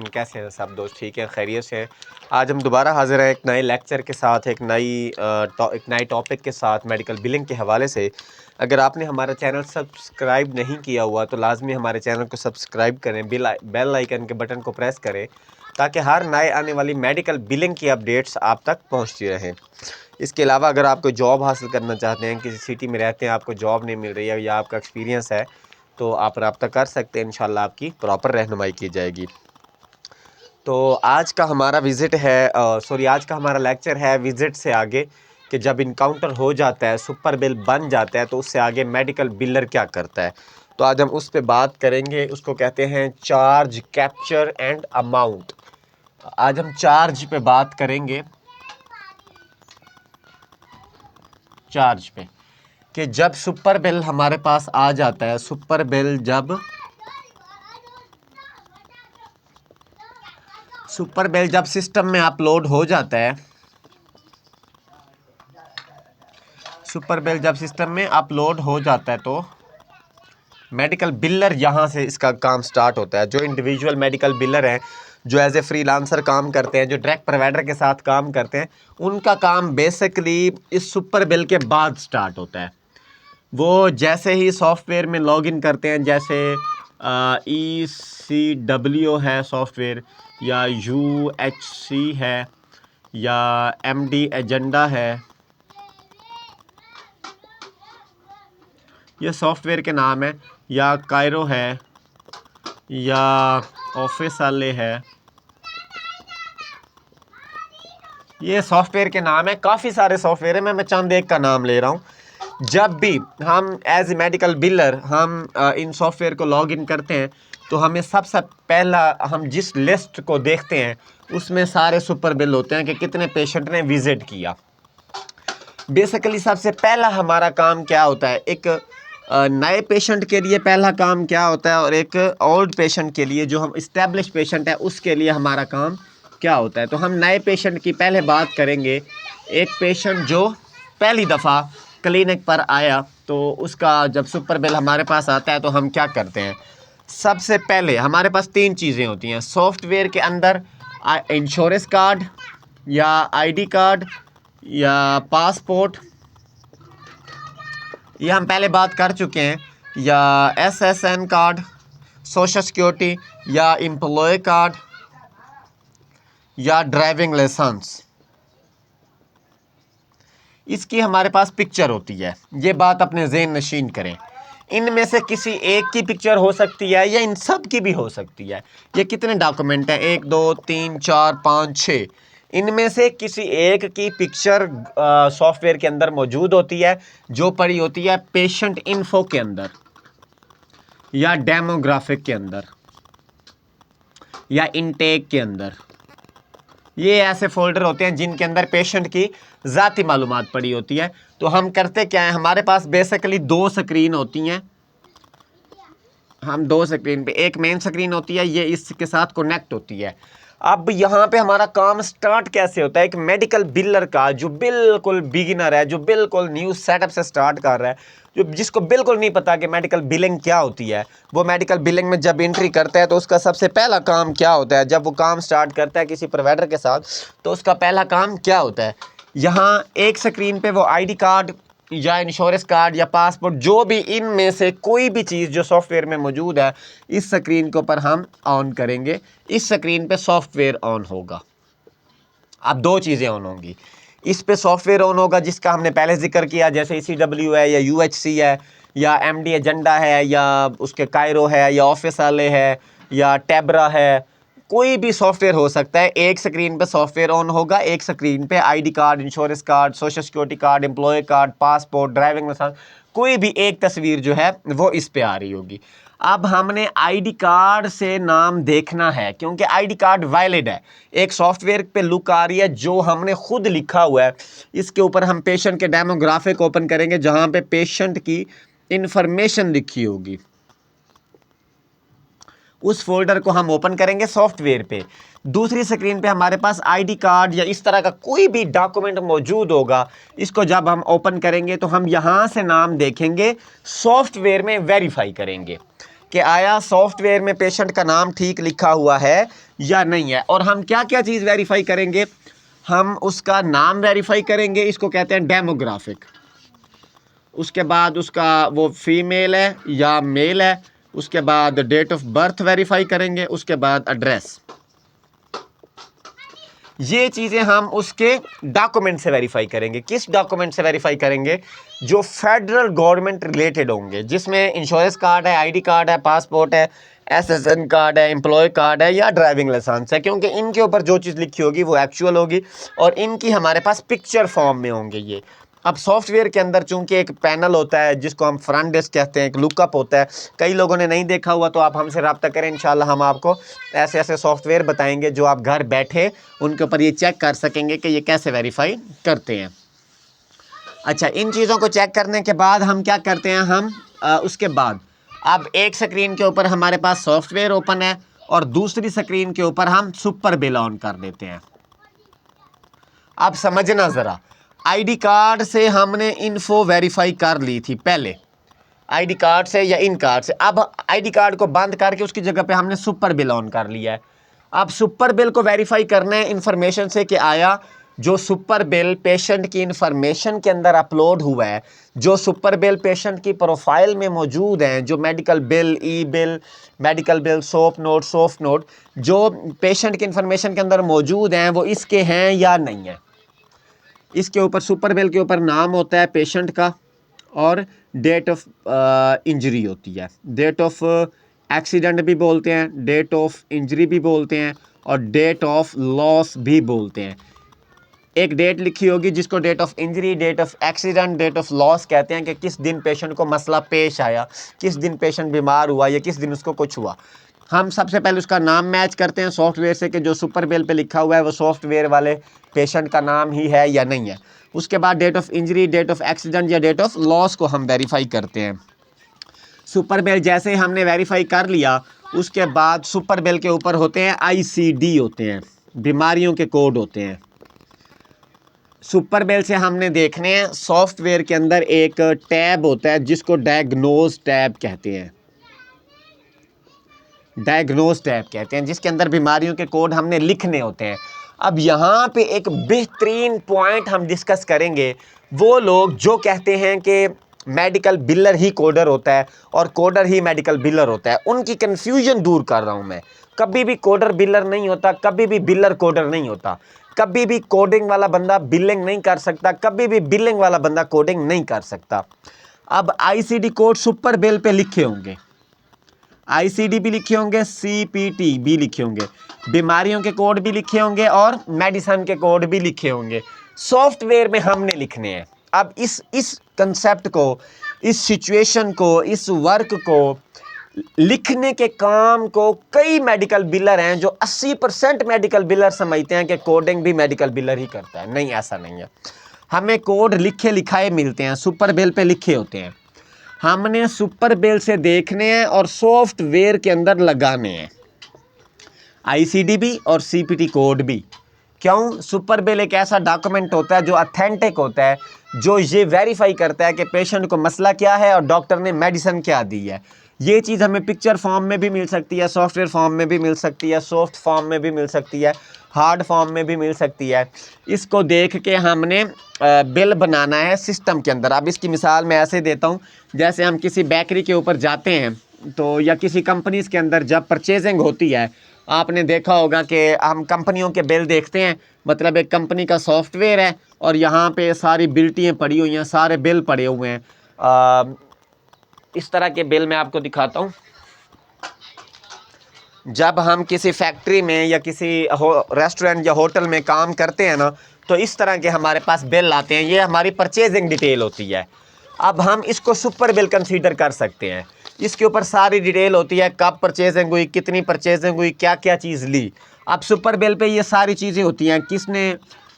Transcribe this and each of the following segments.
कैसे हैं सब दोस्त? ठीक हैं, खैरियत से हैं। आज हम दोबारा हाज़िर हैं एक नए लेक्चर के साथ, एक नए टॉपिक के साथ मेडिकल बिलिंग के हवाले से। अगर आपने हमारा चैनल सब्सक्राइब नहीं किया हुआ तो लाजमी हमारे चैनल को सब्सक्राइब करें, बेल आइकन के बटन को प्रेस करें ताकि हर नए आने वाली मेडिकल बिलिंग की अपडेट्स आप तक पहुँचती रहें। इसके अलावा अगर आप कोई जॉब हासिल करना चाहते हैं, किसी सिटी में रहते हैं, आपको जॉब नहीं मिल रही है या आपका एक्सपीरियंस है, तो आप रब्ता कर सकते हैं। इंशाल्लाह आपकी प्रॉपर रहनुमाई की जाएगी। तो आज का हमारा आज का हमारा लेक्चर है विज़िट से आगे, कि जब इनकाउंटर हो जाता है, सुपर बिल बन जाता है, तो उससे आगे मेडिकल बिलर क्या करता है। तो आज हम उस पर बात करेंगे। उसको कहते हैं चार्ज, कैप्चर एंड अमाउंट। आज हम चार्ज पे बात करेंगे, चार्ज पे, कि जब सुपर बिल हमारे पास आ जाता है, सुपर बिल जब सिस्टम में अपलोड हो जाता है, सुपर बिल जब सिस्टम में अपलोड हो जाता है तो मेडिकल बिलर यहाँ से इसका काम स्टार्ट होता है। जो इंडिविजुअल मेडिकल बिलर हैं, जो एज ए फ्रीलांसर काम करते हैं, जो डायरेक्ट प्रोवाइडर के साथ काम करते हैं, उनका काम बेसिकली इस सुपर बिल के बाद स्टार्ट होता है। वो जैसे ही सॉफ्टवेयर में लॉगिन करते हैं, जैसे ECW है सॉफ्टवेयर, या UHC है, या MD एजेंडा है, ये सॉफ्टवेयर के नाम है, या कायरो है, या ऑफिस वाले है, ये सॉफ्टवेयर के नाम है। काफ़ी सारे सॉफ्टवेयर है, मैं चंद एक का नाम ले रहा हूँ। जब भी हम एज ए मेडिकल बिलर हम इन सॉफ्टवेयर को लॉग इन करते हैं, तो हमें सबसे पहला, हम जिस लिस्ट को देखते हैं उसमें सारे सुपर बिल होते हैं कि कितने पेशेंट ने विजिट किया। बेसिकली सबसे पहला हमारा काम क्या होता है, एक नए पेशेंट के लिए पहला काम क्या होता है, और एक ओल्ड पेशेंट के लिए, जो हम इस्टेब्लिश पेशेंट है, उसके लिए हमारा काम क्या होता है। तो हम नए पेशेंट की पहले बात करेंगे। एक पेशेंट जो पहली दफ़ा क्लिनिक पर आया, तो उसका जब सुपर बिल हमारे पास आता है तो हम क्या करते हैं। सबसे पहले हमारे पास 3 चीज़ें होती हैं सॉफ्टवेयर के अंदर, इंश्योरेंस कार्ड, या ID कार्ड, या पासपोर्ट, ये हम पहले बात कर चुके हैं, या SSN कार्ड, सोशल सिक्योरिटी, या एम्प्लॉय कार्ड, या ड्राइविंग लाइसेंस। इसकी हमारे पास पिक्चर होती है। ये बात अपने ज़हन नशीन करें। इनमें से किसी एक की पिक्चर हो सकती है या इन सब की भी हो सकती है। ये कितने डॉक्यूमेंट हैं? 1 2 3 4 5 6। इनमें से किसी एक की पिक्चर सॉफ्टवेयर के अंदर मौजूद होती है, जो पड़ी होती है पेशेंट इन्फो के अंदर, या डेमोग्राफिक के अंदर, या इनटेक के अंदर। ये ऐसे फोल्डर होते हैं जिनके अंदर पेशेंट की ज़ाती मालूमात पड़ी होती है। तो हम करते क्या है, हमारे पास बेसिकली 2 स्क्रीन होती हैं। हम 2 स्क्रीन पे, एक मेन स्क्रीन होती है, ये इसके साथ कनेक्ट होती है। अब यहाँ पे हमारा काम स्टार्ट कैसे होता है, एक मेडिकल बिलर का, जो बिल्कुल बिगिनर है, जो बिल्कुल न्यू सेटअप से स्टार्ट कर रहा है, जो जिसको बिल्कुल नहीं पता कि मेडिकल बिलिंग क्या होती है, वो मेडिकल बिलिंग में जब एंट्री करता है तो उसका सबसे पहला काम क्या होता है। जब वो काम स्टार्ट करता है किसी प्रोवाइडर के साथ, तो उसका पहला काम क्या होता है, यहाँ एक स्क्रीन पे वो ID कार्ड, या इंश्योरेंस कार्ड, या पासपोर्ट, जो भी इनमें से कोई भी चीज़ जो सॉफ्टवेयर में मौजूद है, इस स्क्रीन के ऊपर हम ऑन करेंगे। इस स्क्रीन पे सॉफ्टवेयर ऑन होगा। अब 2 चीज़ें ऑन होंगी। इस पे सॉफ्टवेयर ऑन होगा जिसका हमने पहले जिक्र किया, जैसे ECW है, या UHC है, या MD एजेंडा है, या उसके कायरो है, या ऑफिस वाले है, या टेब्रा है। कोई भी सॉफ्टवेयर हो सकता है। एक स्क्रीन पे सॉफ्टवेयर ऑन होगा, एक स्क्रीन पे ID card, insurance card, social security card, employ card, passport, driving licence, कोई भी एक तस्वीर जो है वो इस पे आ रही होगी। अब हमने ID कार्ड से नाम देखना है, क्योंकि ID कार्ड वैलिड है। एक सॉफ्टवेयर पे लुक आ रही है जो हमने खुद लिखा हुआ है। इसके ऊपर हम पेशेंट के डेमोग्राफिक ओपन करेंगे, जहाँ पे पेशेंट की इंफॉर्मेशन लिखी होगी। उस फोल्डर को हम ओपन करेंगे सॉफ्टवेयर पे। दूसरी स्क्रीन पे हमारे पास ID कार्ड या इस तरह का कोई भी डॉक्यूमेंट मौजूद होगा। इसको जब हम ओपन करेंगे तो हम यहाँ से नाम देखेंगे, सॉफ्टवेयर में वेरीफाई करेंगे। कि आया सॉफ्टवेयर में पेशेंट का नाम ठीक लिखा हुआ है या नहीं है। और हम क्या क्या चीज़ वेरीफाई करेंगे, हम उसका नाम वेरीफाई करेंगे, इसको कहते हैं डेमोग्राफिक। उसके बाद उसका वो फीमेल है या मेल है, उसके बाद डेट ऑफ बर्थ वेरीफाई करेंगे, उसके बाद एड्रेस। ये चीज़ें हम उसके डॉक्यूमेंट से वेरीफाई करेंगे। किस डॉक्यूमेंट से वेरीफाई करेंगे? जो फेडरल गवर्नमेंट रिलेटेड होंगे, जिसमें इंश्योरेंस कार्ड है, आईडी कार्ड है, पासपोर्ट है, एसएसएन कार्ड है, एम्प्लॉय कार्ड है या ड्राइविंग लाइसेंस है, क्योंकि इनके ऊपर जो चीज़ लिखी होगी वो एक्चुअल होगी और इनकी हमारे पास पिक्चर फॉर्म में होंगे ये। अब सॉफ्टवेयर के अंदर चूंकि एक पैनल होता है जिसको हम फ्रंट डेस्क कहते हैं, एक लुकअप होता है, कई लोगों ने नहीं देखा हुआ तो आप हमसे रब्ता करें, इंशाल्लाह हम आपको ऐसे ऐसे सॉफ्टवेयर बताएंगे जो आप घर बैठे उनके ऊपर ये चेक कर सकेंगे कि ये कैसे वेरीफाई करते हैं। अच्छा, इन चीज़ों को चेक करने के बाद हम क्या करते हैं, हम उसके बाद अब एक स्क्रीन के ऊपर हमारे पास सॉफ्टवेयर ओपन है और दूसरी स्क्रीन के ऊपर हम सुपर बिल ऑन कर देते हैं। अब समझना ज़रा, आईडी कार्ड से हमने इन्फो वेरीफाई कर ली थी पहले, आईडी कार्ड से या इन कार्ड से। अब आईडी कार्ड को बंद करके उसकी जगह पे हमने सुपर बिल ऑन कर लिया है। अब सुपर बिल को वेरीफाई करना है इंफॉर्मेशन से कि आया जो सुपर बिल पेशेंट की इंफॉर्मेशन के अंदर अपलोड हुआ है, जो सुपर बिल पेशेंट की प्रोफाइल में मौजूद हैं, जो medical bill, e bill, medical bill, soft note, soft note जो पेशेंट की इंफॉर्मेशन के अंदर मौजूद हैं, वो इसके हैं या नहीं है। इसके ऊपर सुपर बिल के ऊपर नाम होता है पेशेंट का और डेट ऑफ इंजरी होती है। डेट ऑफ एक्सीडेंट भी बोलते हैं, डेट ऑफ इंजरी भी बोलते हैं और डेट ऑफ लॉस भी बोलते हैं। एक डेट लिखी होगी जिसको date of injury, date of accident, date of loss कहते हैं कि किस दिन पेशेंट को मसला पेश आया, किस दिन पेशेंट बीमार हुआ या किस दिन उसको कुछ हुआ। हम सबसे पहले उसका नाम मैच करते हैं सॉफ्टवेयर से कि जो सुपर बिल पे लिखा हुआ है वो सॉफ्टवेयर वाले पेशेंट का नाम ही है या नहीं है। उसके बाद date of injury, date of accident या डेट ऑफ लॉस को हम वेरीफाई करते हैं। सुपर बिल जैसे हमने वेरीफाई कर लिया, उसके बाद सुपर बिल के ऊपर होते हैं ICD होते हैं, बीमारियों के कोड होते हैं। सुपर बिल से हमने देखने हैं, सॉफ्टवेयर के अंदर एक टैब होता है जिसको डायग्नोज टैब कहते हैं, डायग्नोज टैब कहते हैं, जिसके अंदर बीमारियों के कोड हमने लिखने होते हैं। अब यहाँ पे एक बेहतरीन पॉइंट हम डिस्कस करेंगे, वो लोग जो कहते हैं कि मेडिकल बिलर ही कोडर होता है और कोडर ही मेडिकल बिलर होता है, उनकी कन्फ्यूजन दूर कर रहा हूँ मैं। कभी भी कोडर बिलर नहीं होता, कभी भी बिलर कोडर नहीं होता, कभी भी कोडिंग वाला बंदा बिलिंग नहीं कर सकता, कभी भी बिलिंग वाला बंदा कोडिंग नहीं कर सकता। अब ICD code super bill pay लिखे होंगे, ICD भी लिखे होंगे, CPT भी लिखे होंगे, बीमारियों के कोड भी लिखे होंगे और मेडिसिन के कोड भी लिखे होंगे। सॉफ्टवेयर में हमने लिखने हैं। अब इस कंसेप्ट को, इस सिचुएशन को, इस वर्क को लिखने के काम को कई मेडिकल बिलर हैं जो 80% मेडिकल बिलर समझते हैं कि कोडिंग भी मेडिकल बिलर ही करता है। नहीं, ऐसा नहीं है। हमें कोड लिखे लिखाए मिलते हैं, सुपर बिल पे लिखे होते हैं, हमने सुपर बिल से देखने हैं और सॉफ्टवेयर के अंदर लगाने हैं, ICD भी और CPT कोड भी। क्यों? सुपर बिल एक ऐसा डॉक्यूमेंट होता है जो ऑथेंटिक होता है, जो ये वेरीफाई करता है कि पेशेंट को मसला क्या है और डॉक्टर ने मेडिसिन क्या दी है। ये चीज़ हमें पिक्चर फॉर्म में भी मिल सकती है, सॉफ्टवेयर फॉर्म में भी मिल सकती है, सॉफ्ट फॉर्म में भी मिल सकती है, हार्ड फॉर्म में भी मिल सकती है। इसको देख के हमने बिल बनाना है सिस्टम के अंदर। अब इसकी मिसाल मैं ऐसे देता हूँ, जैसे हम किसी बेकरी के ऊपर जाते हैं तो या किसी कंपनीज़ के अंदर जब परचेजिंग होती है, आपने देखा होगा कि हम कंपनियों के बिल देखते हैं, मतलब एक कंपनी का सॉफ्टवेयर है और यहाँ पे सारी बिल्टियाँ पड़ी हुई हैं, सारे बिल पड़े हुए हैं। इस तरह के बिल मैं आपको दिखाता हूँ। जब हम किसी फैक्ट्री में या किसी रेस्टोरेंट या होटल में काम करते हैं ना, तो इस तरह के हमारे पास बिल आते हैं, ये हमारी परचेजिंग डिटेल होती है। अब हम इसको सुपर बिल कंसीडर कर सकते हैं। इसके ऊपर सारी डिटेल होती है, कब परचेजिंग हुई, कितनी परचेजिंग हुई, क्या क्या चीज़ ली। अब सुपर बिल पे ये सारी चीज़ें होती हैं, किसने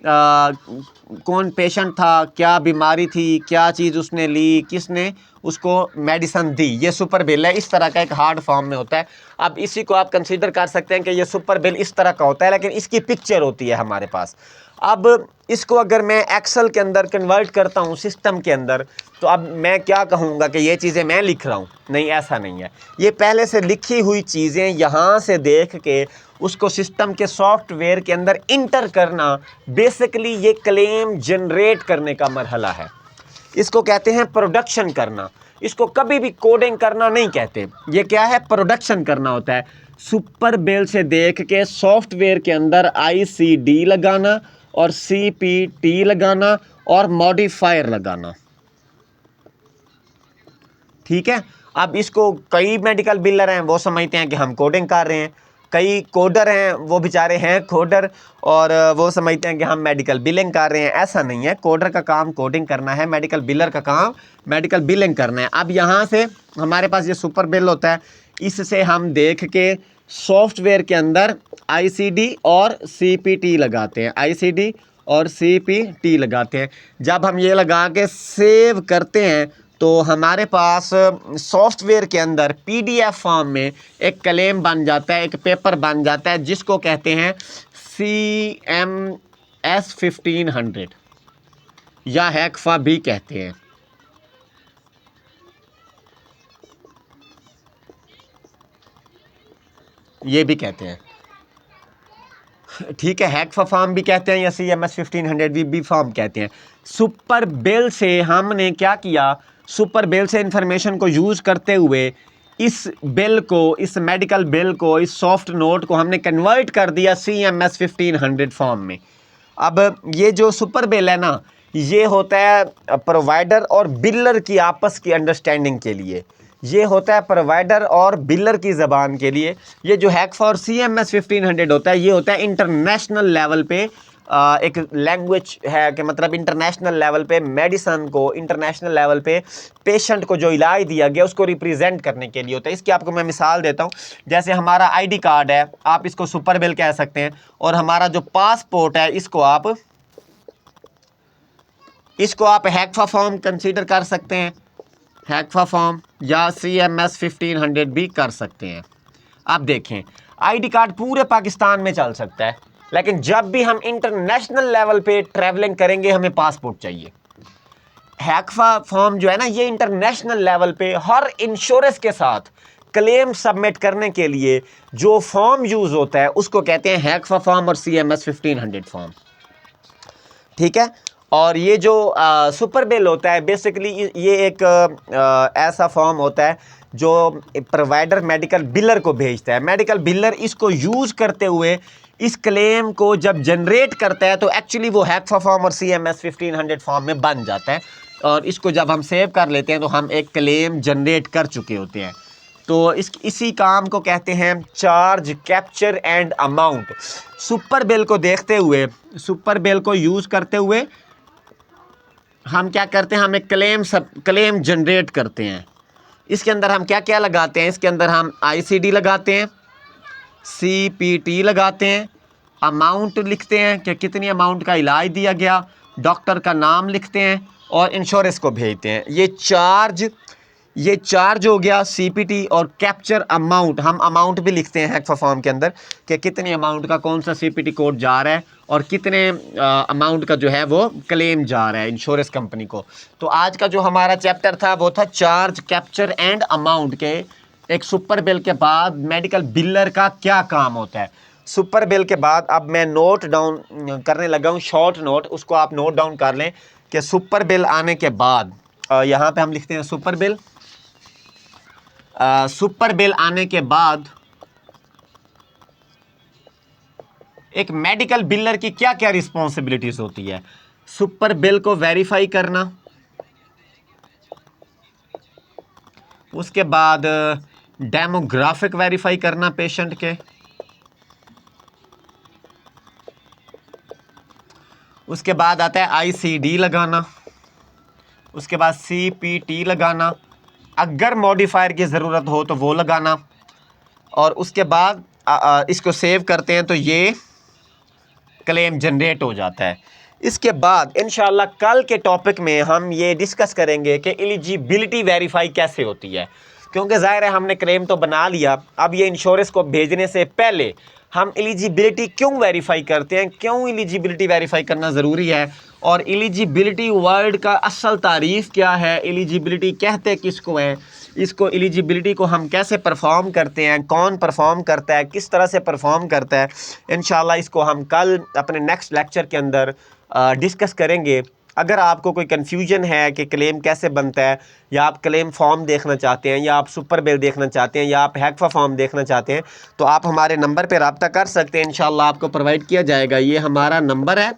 कौन पेशेंट था, क्या बीमारी थी, क्या चीज़ उसने ली, किसने उसको मेडिसिन दी, ये सुपर बिल है। इस तरह का एक हार्ड फॉर्म में होता है। अब इसी को आप कंसीडर कर सकते हैं कि ये सुपर बिल इस तरह का होता है, लेकिन इसकी पिक्चर होती है हमारे पास। अब इसको अगर मैं एक्सेल के अंदर कन्वर्ट करता हूँ सिस्टम के अंदर, तो अब मैं क्या कहूँगा कि ये चीज़ें मैं लिख रहा हूँ? नहीं, ऐसा नहीं है। ये पहले से लिखी हुई चीज़ें यहाँ से देख के उसको सिस्टम के सॉफ्टवेयर के अंदर इंटर करना, बेसिकली ये क्लेम जनरेट करने का मरहला है। इसको कहते हैं प्रोडक्शन करना। इसको कभी भी कोडिंग करना नहीं कहते। ये क्या है? प्रोडक्शन करना होता है। सुपर बिल से देख के सॉफ्टवेयर के अंदर ICD लगाना और CPT लगाना और मॉडिफायर लगाना। ठीक है। अब इसको कई मेडिकल बिलर हैं, वो समझते हैं कि हम कोडिंग कर रहे हैं। कई कोडर हैं, वो बेचारे हैं कोडर, और वो समझते हैं कि हम मेडिकल बिलिंग कर रहे हैं। ऐसा नहीं है। कोडर का काम कोडिंग करना है, मेडिकल बिलर का काम मेडिकल बिलिंग करना है। अब यहाँ से हमारे पास ये सुपर बिल होता है, इससे हम देख के सॉफ्टवेयर के अंदर ICD और CPT लगाते हैं। ICD और CPT लगाते हैं। जब हम ये लगा के सेव करते हैं तो हमारे पास सॉफ्टवेयर के अंदर PDF फॉर्म में एक क्लेम बन जाता है, एक पेपर बन जाता है, जिसको कहते हैं CMS 1500 या हैकफा भी कहते हैं। ये भी कहते हैं। ठीक है, हैकफा फॉर्म भी कहते हैं या CMS 1500 भी फॉर्म कहते हैं। सुपर बिल से हमने क्या किया? सुपर बिल से इंफॉर्मेशन को यूज़ करते हुए इस बिल को, इस मेडिकल बिल को, इस सॉफ्ट नोट को हमने कन्वर्ट कर दिया CMS 1500 फॉर्म में। अब ये जो सुपर बिल है ना, ये होता है प्रोवाइडर और बिलर की आपस की अंडरस्टैंडिंग के लिए। ये होता है प्रोवाइडर और बिलर की ज़बान के लिए। ये जो हैकफा और CMS 1500 होता है, ये होता है इंटरनेशनल लेवल पे एक लैंग्वेज है कि मतलब इंटरनेशनल लेवल पे मेडिसन को, इंटरनेशनल लेवल पे पेशेंट को जो इलाज दिया गया उसको रिप्रेजेंट करने के लिए होता है। इसकी आपको मैं मिसाल देता हूँ। जैसे हमारा ID कार्ड है, आप इसको सुपर बिल कह सकते हैं, और हमारा जो पासपोर्ट है इसको आप हैकफा फॉर्म कंसीडर कर सकते हैं, हैकफा फॉर्म, या CMS 1500 भी कर सकते हैं। अब देखें, ID कार्ड पूरे पाकिस्तान में चल सकता है, लेकिन जब भी हम इंटरनेशनल लेवल पे ट्रैवलिंग करेंगे हमें पासपोर्ट चाहिए। हैकफा फॉर्म जो है ना, ये इंटरनेशनल लेवल पे हर इंश्योरेंस के साथ क्लेम सबमिट करने के लिए जो फॉर्म यूज़ होता है उसको कहते हैं हैकफा फॉर्म और CMS 1500 फॉर्म। ठीक है। और ये जो सुपर बिल होता है, बेसिकली ये एक ऐसा फॉर्म होता है जो प्रोवाइडर मेडिकल बिलर को भेजता है। मेडिकल बिलर इसको यूज़ करते हुए इस क्लेम को जब जनरेट करता है तो एक्चुअली वो हैकफा फॉर्म और CMS 1500 फॉर्म में बन जाता है, और इसको जब हम सेव कर लेते हैं तो हम एक क्लेम जनरेट कर चुके होते हैं। तो इसी काम को कहते हैं charge, capture and amount. Super bill को देखते हुए, सुपर बिल को यूज़ करते हुए हम क्या करते हैं? हम एक क्लेम जनरेट करते हैं। इसके अंदर हम क्या क्या लगाते हैं? इसके अंदर हम ICD लगाते हैं, CPT लगाते हैं, अमाउंट लिखते हैं कि कितनी अमाउंट का इलाज दिया गया, डॉक्टर का नाम लिखते हैं और इंश्योरेंस को भेजते हैं। ये चार्ज हो गया CPT, और कैप्चर अमाउंट, हम अमाउंट भी लिखते हैं हैकफा फॉर्म के अंदर कि कितनी अमाउंट का कौन सा CPT कोड जा रहा है और कितने अमाउंट का जो है वो क्लेम जा रहा है इंश्योरेंस कंपनी को। तो आज का जो हमारा चैप्टर था वो था चार्ज, कैप्चर एंड अमाउंट के एक सुपर बिल के बाद मेडिकल बिलर का क्या काम होता है। सुपर बिल के बाद अब मैं नोट डाउन करने लगा हूँ, शॉर्ट नोट, उसको आप नोट डाउन कर लें कि सुपर बिल आने के बाद, यहाँ पे हम लिखते हैं सुपर बिल। सुपर बिल आने के बाद एक मेडिकल बिलर की क्या क्या रिस्पॉन्सिबिलिटीज होती है? सुपर बिल को वेरीफाई करना, उसके बाद डेमोग्राफिक वेरीफाई करना पेशेंट के, उसके बाद आता है ICD लगाना, उसके बाद CPT लगाना, अगर मॉडिफायर की ज़रूरत हो तो वो लगाना, और उसके बाद इसको सेव करते हैं तो ये क्लेम जनरेट हो जाता है। इसके बाद इंशाल्लाह कल के टॉपिक में हम ये डिस्कस करेंगे कि एलिजिबिलिटी वेरीफाई कैसे होती है, क्योंकि ज़ाहिर है हमने क्लेम तो बना लिया, अब ये इंश्योरेंस को भेजने से पहले हम एलिजिबिलिटी क्यों वेरीफाई करते हैं, क्यों एलिजिबिलिटी वेरीफाई करना ज़रूरी है, और एलिजिबिलिटी वर्ड का असल तारीफ़ क्या है, एलिजिबिलिटी कहते किसको हैं, इसको एलिजिबिलिटी को हम कैसे परफॉर्म करते हैं, कौन परफॉर्म करता है, किस तरह से परफॉर्म करता है, इंशाल्लाह इसको हम कल अपने नेक्स्ट लेक्चर के अंदर डिस्कस करेंगे। अगर आपको कोई कन्फ्यूजन है कि क्लेम कैसे बनता है, या आप क्लेम फॉर्म देखना चाहते हैं, या आप सुपर बिल देखना चाहते हैं, या आप हैकफा फॉर्म देखना चाहते हैं, तो आप हमारे नंबर पर रब्ता कर सकते हैं, इंशाल्लाह आपको प्रोवाइड किया जाएगा। ये हमारा नंबर है,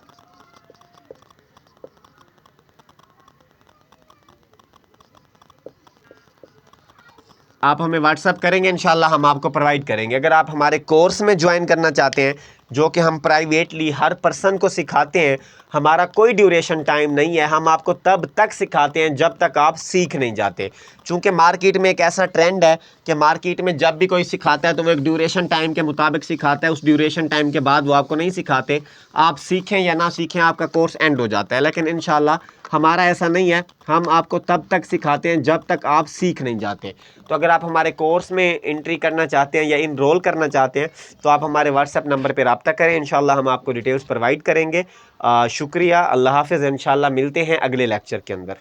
आप हमें व्हाट्सअप करेंगे, इंशाल्लाह हम आपको प्रोवाइड करेंगे। अगर आप हमारे कोर्स में ज्वाइन करना चाहते हैं, जो कि हम प्राइवेटली हर पर्सन को सिखाते हैं, हमारा कोई ड्यूरेशन टाइम नहीं है, हम आपको तब तक सिखाते हैं जब तक आप सीख नहीं जाते। चूँकि मार्केट में एक ऐसा ट्रेंड है कि मार्केट में जब भी कोई सिखाता है तो वो एक ड्यूरेशन टाइम के मुताबिक सिखाता है, उस ड्यूरेशन टाइम के बाद वो आपको नहीं सिखाते, आप सीखें या ना सीखें आपका कोर्स एंड हो जाता है। लेकिन इंशाल्लाह हमारा ऐसा नहीं है, हम आपको तब तक सिखाते हैं जब तक आप सीख नहीं जाते। तो अगर आप हमारे कोर्स में एंट्री करना चाहते हैं या इनरोल करना चाहते हैं, तो आप हमारे व्हाट्सएप नंबर पर रब्ता करें, इंशाल्लाह हम आपको डिटेल्स प्रोवाइड करेंगे। शुक्रिया, अल्लाह हाफ़िज़, इंशाल्लाह मिलते हैं अगले लेक्चर के अंदर।